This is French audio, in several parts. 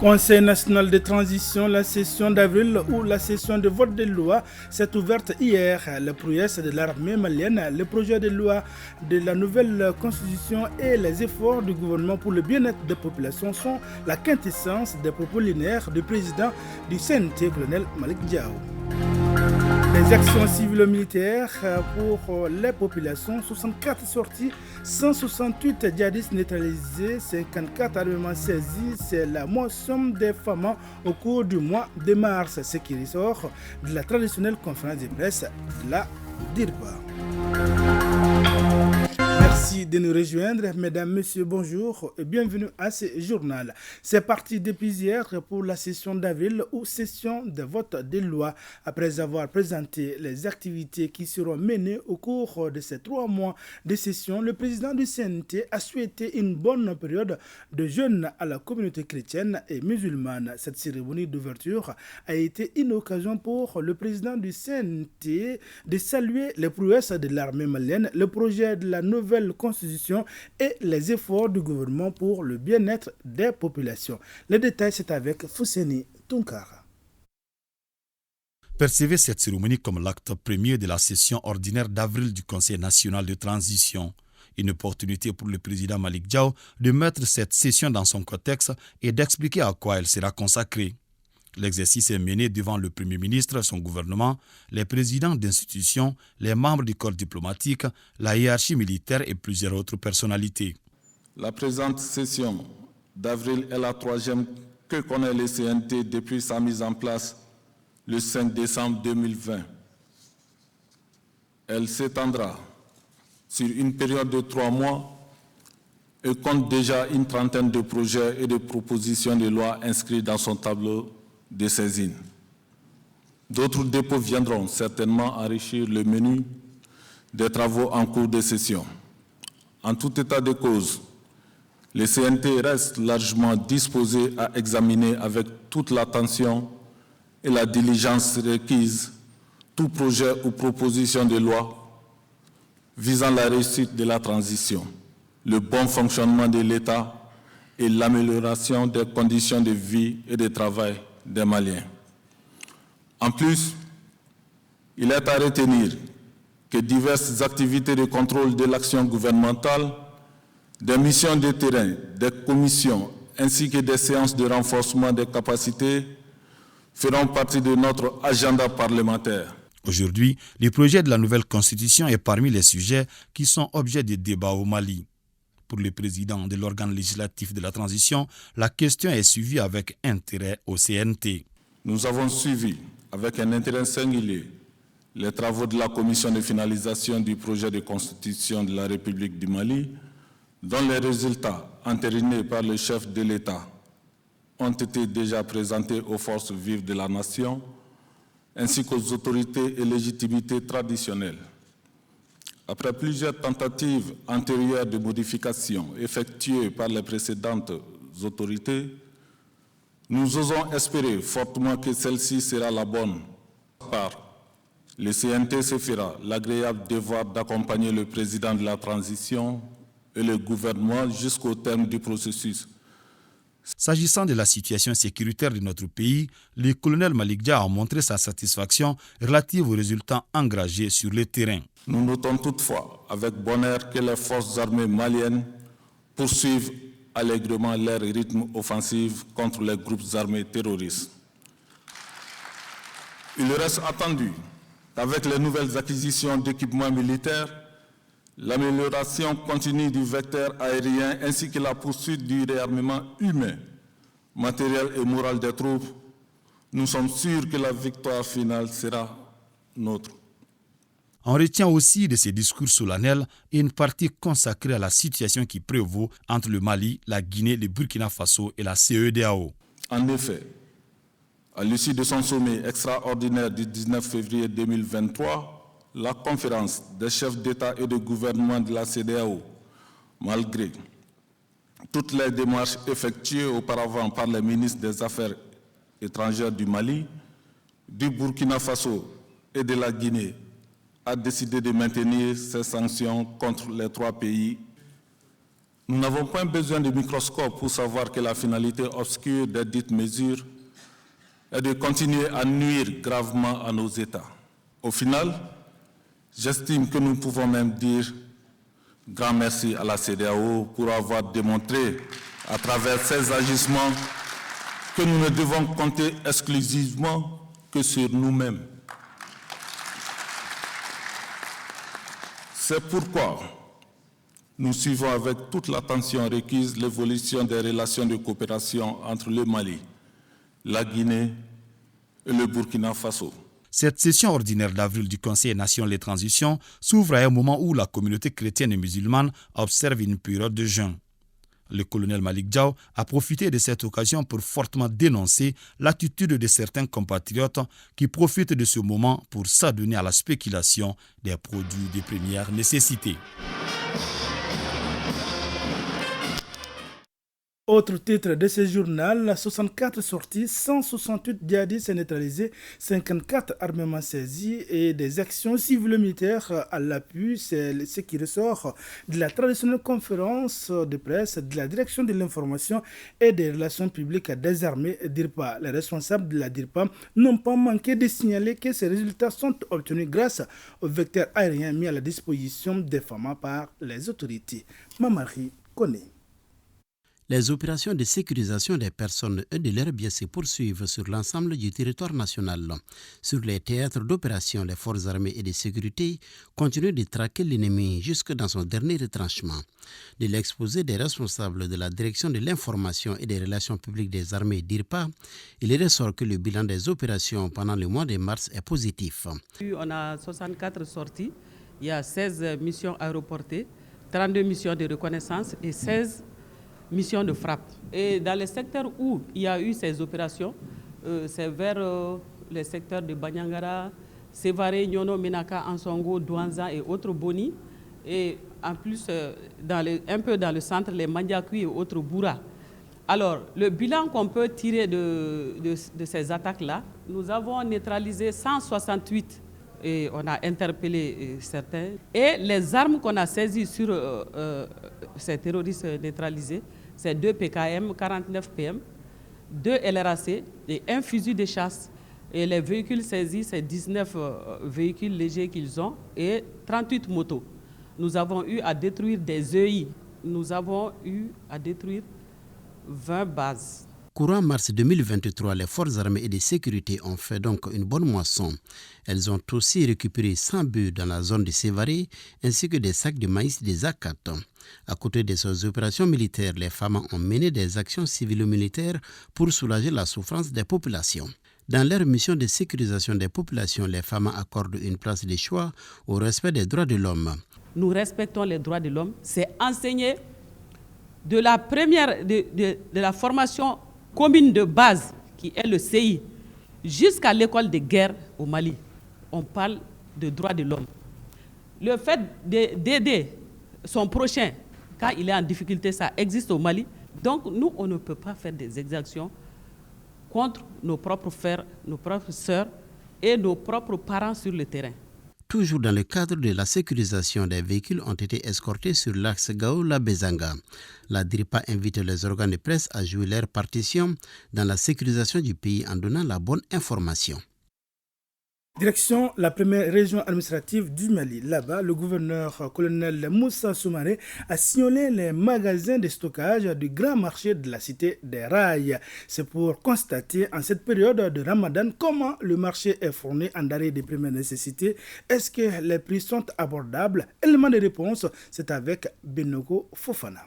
Conseil national de transition, la session d'avril ou la session de vote de loi s'est ouverte hier. Les prouesses de l'armée malienne, le projet de loi de la nouvelle constitution et les efforts du gouvernement pour le bien-être des populations sont la quintessence des propos linéaires du président du CNT, colonel Malick Diao. Les actions civiles-militaires pour les populations, 64 sorties, 168 djihadistes neutralisés, 54 armements saisis, c'est la moisson des femmes au cours du mois de mars, ce qui ressort de la traditionnelle conférence de presse de la DIRPA. Merci de nous rejoindre, mesdames, messieurs, bonjour et bienvenue à ce journal. C'est parti depuis hier pour la session d'avril ou session de vote des lois. Après avoir présenté les activités qui seront menées au cours de ces 3 mois de session, le président du CNT a souhaité une bonne période de jeûne à la communauté chrétienne et musulmane. Cette cérémonie d'ouverture a été une occasion pour le président du CNT de saluer les prouesses de l'armée malienne, le projet de la nouvelle constitution et les efforts du gouvernement pour le bien-être des populations. Les détails, c'est avec Fousseni Tunkara. Percevez cette cérémonie comme l'acte premier de la session ordinaire d'avril du Conseil national de transition. Une opportunité pour le président Malick Diao de mettre cette session dans son contexte et d'expliquer à quoi elle sera consacrée. L'exercice est mené devant le Premier ministre, son gouvernement, les présidents d'institutions, les membres du corps diplomatique, la hiérarchie militaire et plusieurs autres personnalités. La présente session d'avril est la 3e que connaît le CNT depuis sa mise en place le 5 décembre 2020. Elle s'étendra sur une période de 3 mois et compte déjà une trentaine de projets et de propositions de loi inscrits dans son tableau de saisine. D'autres dépôts viendront certainement enrichir le menu des travaux en cours de session. En tout état de cause, le CNT reste largement disposé à examiner avec toute l'attention et la diligence requise tout projet ou proposition de loi visant la réussite de la transition, le bon fonctionnement de l'État et l'amélioration des conditions de vie et de travail des Maliens. En plus, il est à retenir que diverses activités de contrôle de l'action gouvernementale, des missions de terrain, des commissions ainsi que des séances de renforcement des capacités feront partie de notre agenda parlementaire. Aujourd'hui, le projet de la nouvelle constitution est parmi les sujets qui sont objets de débat au Mali. Pour le président de l'organe législatif de la transition, la question est suivie avec intérêt au CNT. Nous avons suivi avec un intérêt singulier les travaux de la commission de finalisation du projet de constitution de la République du Mali, dont les résultats entérinés par le chef de l'État ont été déjà présentés aux forces vives de la nation, ainsi qu'aux autorités et légitimités traditionnelles. Après plusieurs tentatives antérieures de modification effectuées par les précédentes autorités, nous osons espérer fortement que celle-ci sera la bonne. Le CNT se fera l'agréable devoir d'accompagner le président de la transition et le gouvernement jusqu'au terme du processus. S'agissant de la situation sécuritaire de notre pays, le colonel Malick Diao a montré sa satisfaction relative aux résultats engagés sur le terrain. Nous notons toutefois avec bonheur que les forces armées maliennes poursuivent allègrement leur rythme offensif contre les groupes armés terroristes. Il reste attendu qu'avec les nouvelles acquisitions d'équipements militaires, l'amélioration continue du vecteur aérien ainsi que la poursuite du réarmement humain, matériel et moral des troupes, nous sommes sûrs que la victoire finale sera nôtre. On retient aussi de ces discours solennels une partie consacrée à la situation qui prévaut entre le Mali, la Guinée, le Burkina Faso et la CEDEAO. En effet, à l'issue de son sommet extraordinaire du 19 février 2023, la conférence des chefs d'État et de gouvernement de la CEDEAO, malgré toutes les démarches effectuées auparavant par les ministres des Affaires étrangères du Mali, du Burkina Faso et de la Guinée, a décidé de maintenir ces sanctions contre les 3 pays. Nous n'avons pas besoin de microscope pour savoir que la finalité obscure des dites mesures est de continuer à nuire gravement à nos États. Au final, j'estime que nous pouvons même dire grand merci à la CEDEAO pour avoir démontré à travers ses agissements que nous ne devons compter exclusivement que sur nous-mêmes. C'est pourquoi nous suivons avec toute l'attention requise l'évolution des relations de coopération entre le Mali, la Guinée et le Burkina Faso. Cette session ordinaire d'avril du Conseil national de transition s'ouvre à un moment où la communauté chrétienne et musulmane observe une période de jeûne. Le colonel Malick Diaw a profité de cette occasion pour fortement dénoncer l'attitude de certains compatriotes qui profitent de ce moment pour s'adonner à la spéculation des produits de première nécessité. Autre titre de ce journal, 64 sorties, 168 djihadistes neutralisés, 54 armements saisis et des actions civiles-militaires à l'appui. C'est ce qui ressort de la traditionnelle conférence de presse de la direction de l'information et des relations publiques des armées DIRPA. Les responsables de la DIRPA n'ont pas manqué de signaler que ces résultats sont obtenus grâce aux vecteurs aériens mis à la disposition des FAMA par les autorités. Mamari connaît. Les opérations de sécurisation des personnes et de leurs biens se poursuivent sur l'ensemble du territoire national. Sur les théâtres d'opération, les forces armées et de sécurité continuent de traquer l'ennemi jusque dans son dernier retranchement. De l'exposé des responsables de la direction de l'information et des relations publiques des armées DIRPA, il ressort que le bilan des opérations pendant le mois de mars est positif. On a 64 sorties, il y a 16 missions aéroportées, 32 missions de reconnaissance et 16 mission de frappe. Et dans les secteurs où il y a eu ces opérations, c'est vers les secteurs de Banyangara, Sévaré, Nyono, Menaka, Ansongo, Douanza et autres Boni. Et en plus, un peu dans le centre, les Mandiakui et autres Boura. Alors, le bilan qu'on peut tirer de ces attaques-là, nous avons neutralisé 168 et on a interpellé certains. Et les armes qu'on a saisies sur ces terroristes neutralisés, c'est 2 PKM, 49 PM, 2 LRAC et un fusil de chasse. Et les véhicules saisis, c'est 19 véhicules légers qu'ils ont et 38 motos. Nous avons eu à détruire des EI. Nous avons eu à détruire 20 bases. Courant mars 2023, les forces armées et de sécurité ont fait donc une bonne moisson. Elles ont aussi récupéré 100 bœufs dans la zone de Sévaré, ainsi que des sacs de maïs des ACAT. À côté de ces opérations militaires, les femmes ont mené des actions civilo-militaires pour soulager la souffrance des populations. Dans leur mission de sécurisation des populations, les femmes accordent une place de choix au respect des droits de l'homme. Nous respectons les droits de l'homme. C'est enseigné de la première, de la formation commune de base, qui est le CI, jusqu'à l'école de guerre au Mali. On parle de droits de l'homme. Le fait d'aider son prochain, quand il est en difficulté, ça existe au Mali. Donc nous, on ne peut pas faire des exactions contre nos propres frères, nos propres sœurs et nos propres parents sur le terrain. Toujours dans le cadre de la sécurisation, des véhicules ont été escortés sur l'axe Gaoula-Bezanga. La DIRPA invite les organes de presse à jouer leur partition dans la sécurisation du pays en donnant la bonne information. Direction la première région administrative du Mali. Là-bas, le gouverneur colonel Moussa Soumaré a signalé les magasins de stockage du grand marché de la cité des Rails. C'est pour constater en cette période de Ramadan comment le marché est fourni en denrées de première nécessité. Est-ce que les prix sont abordables? Élément de réponse, c'est avec Benogo Fofana.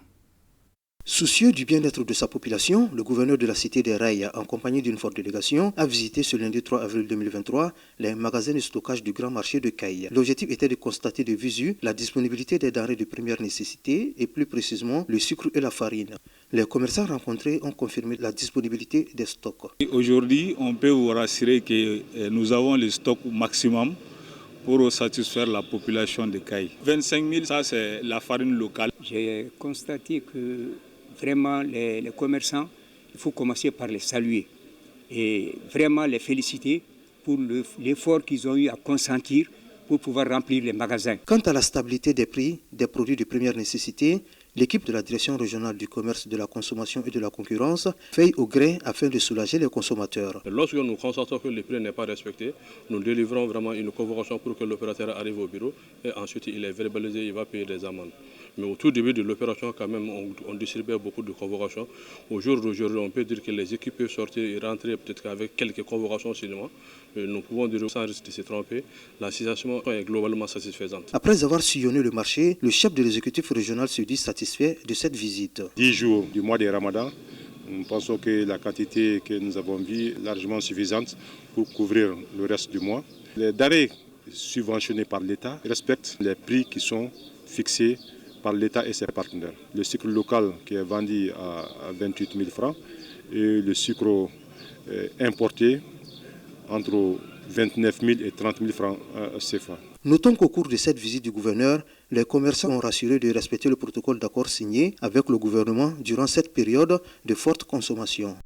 Soucieux du bien-être de sa population, le gouverneur de la cité des Rails, en compagnie d'une forte délégation, a visité ce lundi 3 avril 2023 les magasins de stockage du grand marché de Caille. L'objectif était de constater de visu la disponibilité des denrées de première nécessité et plus précisément le sucre et la farine. Les commerçants rencontrés ont confirmé la disponibilité des stocks. Aujourd'hui, on peut vous rassurer que nous avons le stock maximum pour satisfaire la population de Caille. 25 000, ça c'est la farine locale. J'ai constaté que vraiment, les commerçants, il faut commencer par les saluer et vraiment les féliciter pour l'effort qu'ils ont eu à consentir pour pouvoir remplir les magasins. Quant à la stabilité des prix des produits de première nécessité, L'équipe de la direction régionale du commerce, de la consommation et de la concurrence veille au grain afin de soulager les consommateurs. Lorsque nous constatons que le prix n'est pas respecté, nous délivrons vraiment une convocation pour que l'opérateur arrive au bureau et ensuite il est verbalisé, il va payer des amendes. Mais au tout début de l'opération, quand même, on distribuait beaucoup de convocations. Au jour d'aujourd'hui, on peut dire que les équipes peuvent sortir et rentrer peut-être qu'avec quelques convocations seulement. Nous pouvons dire sans risque de se tromper, la situation est globalement satisfaisante. Après avoir sillonné le marché, le chef de l'exécutif régional se dit satisfait de cette visite. 10 jours du mois de Ramadan, nous pensons que la quantité que nous avons vue est largement suffisante pour couvrir le reste du mois. Les denrées subventionnées par l'État respectent les prix qui sont fixés par l'État et ses partenaires. Le sucre local qui est vendu à 28 000 francs et le sucre importé entre 29 000 et 30 000 francs CFA. Notons qu'au cours de cette visite du gouverneur, les commerçants ont rassuré de respecter le protocole d'accord signé avec le gouvernement durant cette période de forte consommation.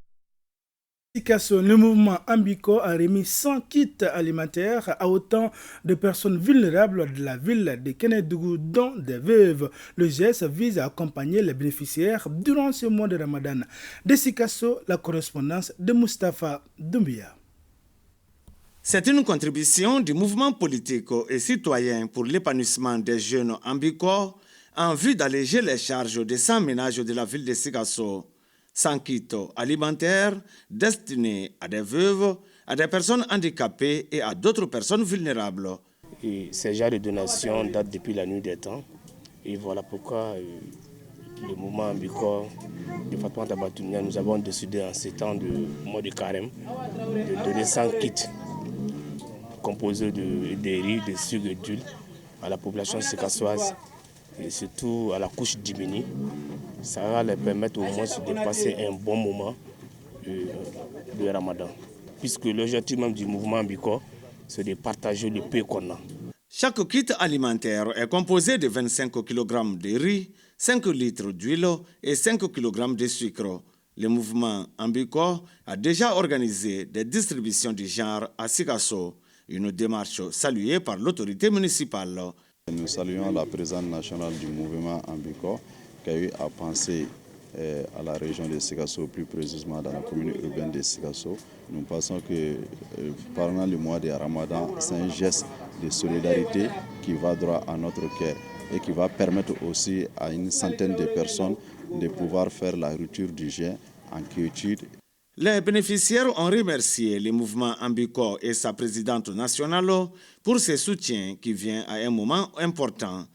Le mouvement Ambico a remis 100 kits alimentaires à autant de personnes vulnérables de la ville de Kénédougou, dont des veuves. Le geste vise à accompagner les bénéficiaires durant ce mois de Ramadan. De Sikasso, la correspondance de Mustapha Doumbia. C'est une contribution du mouvement politique et citoyen pour l'épanouissement des jeunes Ambico en vue d'alléger les charges des 100 ménages de la ville de Sikasso. 100 kits alimentaires destinés à des veuves, à des personnes handicapées et à d'autres personnes vulnérables. Et ces genres de donations datent depuis la nuit des temps. Et voilà pourquoi le mouvement Ambico de Fatoumata Batounia, nous avons décidé en ces temps de mois de carême de donner 100 kits composés de riz, de sucre et d'huile à la population sikassoise et surtout à la couche diminuée. Ça va leur permettre au moins de passer un bon moment de Ramadan. Puisque l'objectif même du mouvement Ambico, c'est de partager le peu qu'on a. Chaque kit alimentaire est composé de 25 kg de riz, 5 litres d'huile et 5 kg de sucre. Le mouvement Ambico a déjà organisé des distributions du genre à Sikasso, une démarche saluée par l'autorité municipale. Nous saluons la présidente nationale du mouvement Ambico qui a eu à penser à la région de Sikasso, plus précisément dans la commune urbaine de Sikasso. Nous pensons que pendant le mois de Ramadan, c'est un geste de solidarité qui va droit à notre cœur et qui va permettre aussi à une centaine de personnes de pouvoir faire la rupture du jeûne en quiétude. Les bénéficiaires ont remercié le mouvement Ambico et sa présidente nationale pour ce soutien qui vient à un moment important.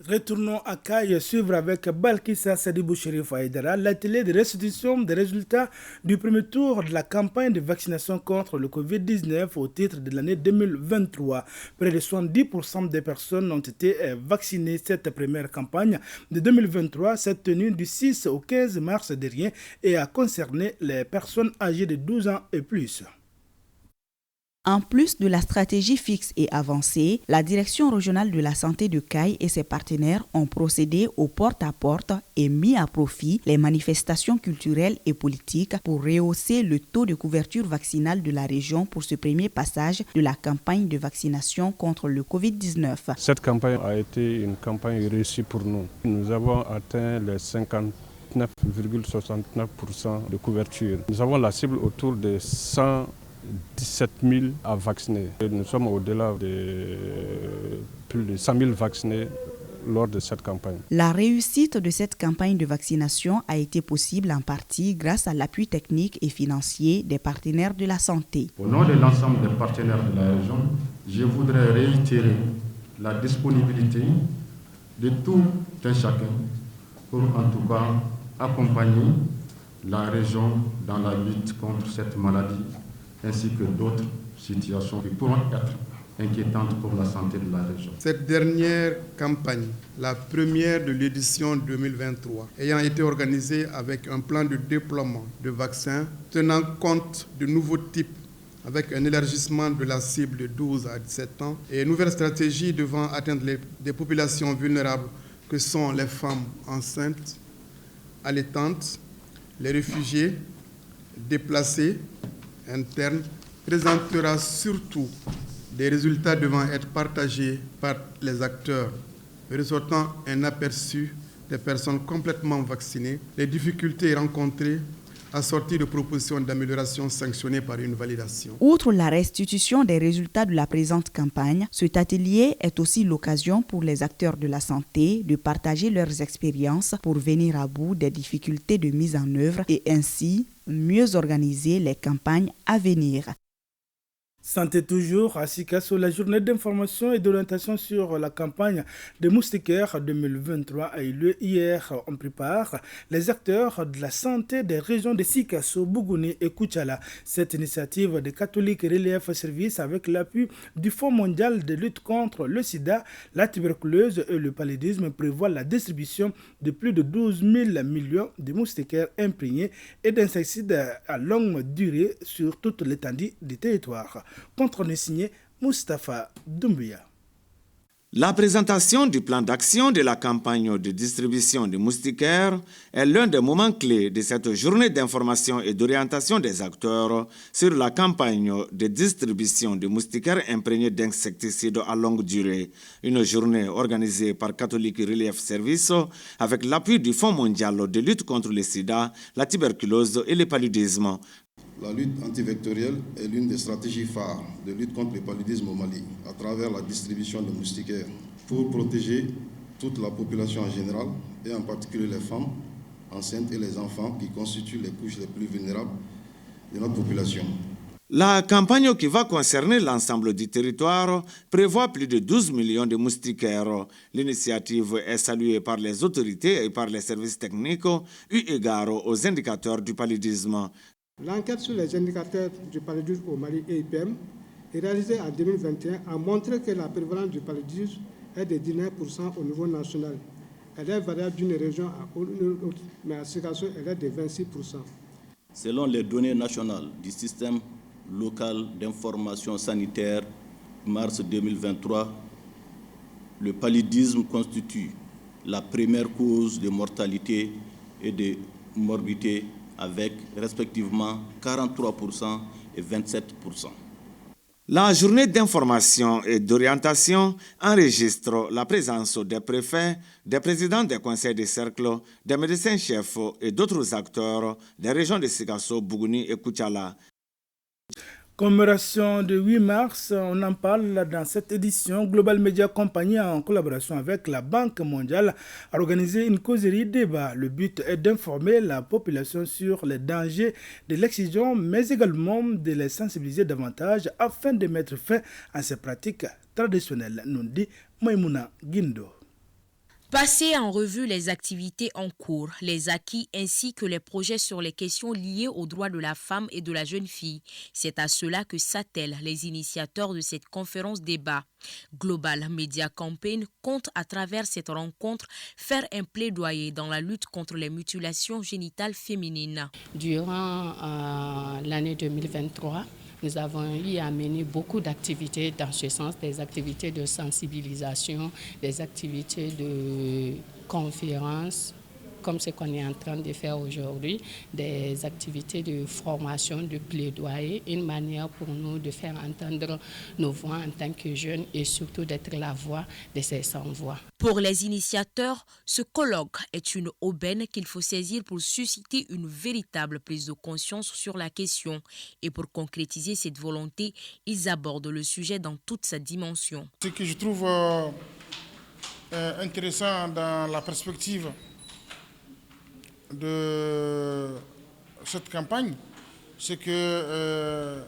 Retournons à Caille, suivre avec Balkissa Sadibou Chérif Aïdara l'atelier de restitution des résultats du premier tour de la campagne de vaccination contre le Covid-19 au titre de l'année 2023. Près de 70% des personnes ont été vaccinées. Cette première campagne de 2023 s'est tenue du 6 au 15 mars dernier et a concerné les personnes âgées de 12 ans et plus. En plus de la stratégie fixe et avancée, la Direction régionale de la santé de Caille et ses partenaires ont procédé au porte-à-porte et mis à profit les manifestations culturelles et politiques pour rehausser le taux de couverture vaccinale de la région pour ce premier passage de la campagne de vaccination contre le Covid-19. Cette campagne a été une campagne réussie pour nous. Nous avons atteint les 59,69% de couverture. Nous avons la cible autour de 117 000 à vacciner. Nous sommes au-delà de plus de 100 000 vaccinés lors de cette campagne. La réussite de cette campagne de vaccination a été possible en partie grâce à l'appui technique et financier des partenaires de la santé. Au nom de l'ensemble des partenaires de la région, je voudrais réitérer la disponibilité de tout un chacun pour en tout cas accompagner la région dans la lutte contre cette maladie ainsi que d'autres situations qui pourront être inquiétantes pour la santé de la région. Cette dernière campagne, la première de l'édition 2023, ayant été organisée avec un plan de déploiement de vaccins tenant compte de nouveaux types avec un élargissement de la cible de 12 à 17 ans et une nouvelle stratégie devant atteindre des populations vulnérables que sont les femmes enceintes, allaitantes, les réfugiés, déplacés, interne, présentera surtout des résultats devant être partagés par les acteurs, ressortant un aperçu des personnes complètement vaccinées, les difficultés rencontrées assorties de propositions d'amélioration sanctionnées par une validation. Outre la restitution des résultats de la présente campagne, cet atelier est aussi l'occasion pour les acteurs de la santé de partager leurs expériences pour venir à bout des difficultés de mise en œuvre et ainsi mieux organiser les campagnes à venir. Santé toujours, à Sikasso, la journée d'information et d'orientation sur la campagne des moustiquaires 2023 a eu lieu hier. On prépare les acteurs de la santé des régions de Sikasso, Bougouni et Koutchala. Cette initiative des catholiques Relief Service avec l'appui du Fonds mondial de lutte contre le sida, la tuberculose et le paludisme prévoit la distribution de plus de 12 000 millions de moustiquaires imprégnés et d'insecticides à longue durée sur toute l'étendue du territoire. Contre le signé Moustapha Doumbouya. La présentation du plan d'action de la campagne de distribution de moustiquaires est l'un des moments clés de cette journée d'information et d'orientation des acteurs sur la campagne de distribution de moustiquaires imprégnés d'insecticides à longue durée. Une journée organisée par Catholic Relief Service avec l'appui du Fonds mondial de lutte contre le sida, la tuberculose et le paludisme. La lutte antivectorielle est l'une des stratégies phares de lutte contre le paludisme au Mali à travers la distribution de moustiquaires pour protéger toute la population en général et en particulier les femmes enceintes et les enfants qui constituent les couches les plus vulnérables de notre population. La campagne qui va concerner l'ensemble du territoire prévoit plus de 12 millions de moustiquaires. L'initiative est saluée par les autorités et par les services techniques eu égard aux indicateurs du paludisme. L'enquête sur les indicateurs du paludisme au Mali EIPM, réalisée en 2021, a montré que la prévalence du paludisme est de 19% au niveau national. Elle est variable d'une région à une autre, mais à Sikasso, elle est de 26%. Selon les données nationales du système local d'information sanitaire, mars 2023, le paludisme constitue la première cause de mortalité et de morbidité avec respectivement 43% et 27%. La journée d'information et d'orientation enregistre la présence des préfets, des présidents des conseils de cercle, des médecins-chefs et d'autres acteurs des régions de Sikasso, Bougouni et Koutchala. Commémoration de 8 mars, on en parle dans cette édition. Global Media Company, en collaboration avec la Banque mondiale, a organisé une causerie débat. Le but est d'informer la population sur les dangers de l'excision, mais également de les sensibiliser davantage afin de mettre fin à ces pratiques traditionnelles, nous dit Maïmouna Guindo. Passer en revue les activités en cours, les acquis ainsi que les projets sur les questions liées aux droits de la femme et de la jeune fille. C'est à cela que s'attellent les initiateurs de cette conférence débat. Global Media Campaign compte à travers cette rencontre faire un plaidoyer dans la lutte contre les mutilations génitales féminines. Durant l'année 2023, nous avons eu à mener beaucoup d'activités dans ce sens, des activités de sensibilisation, des activités de conférences, comme ce qu'on est en train de faire aujourd'hui, des activités de formation, de plaidoyer, une manière pour nous de faire entendre nos voix en tant que jeunes et surtout d'être la voix de ces sans-voix. Pour les initiateurs, ce colloque est une aubaine qu'il faut saisir pour susciter une véritable prise de conscience sur la question. Et pour concrétiser cette volonté, ils abordent le sujet dans toute sa dimension. Ce que je trouve intéressant dans la perspective de cette campagne, c'est que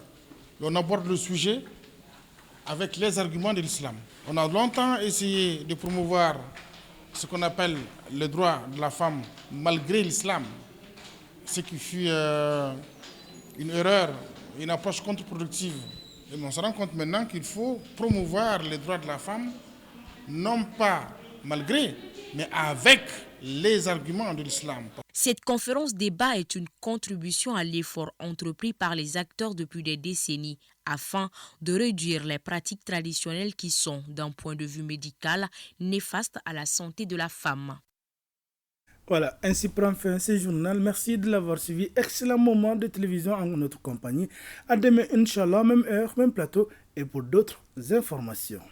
l'on aborde le sujet avec les arguments de l'islam. On a longtemps essayé de promouvoir ce qu'on appelle le droit de la femme malgré l'islam, ce qui fut une erreur, une approche contre-productive. Et on se rend compte maintenant qu'il faut promouvoir les droits de la femme, non pas malgré, mais avec les arguments de l'islam. Cette conférence débat est une contribution à l'effort entrepris par les acteurs depuis des décennies afin de réduire les pratiques traditionnelles qui sont, d'un point de vue médical, néfastes à la santé de la femme. Voilà, ainsi prend fin ce journal. Merci de l'avoir suivi. Excellent moment de télévision en notre compagnie. À demain, Inch'Allah, même heure, même plateau et pour d'autres informations.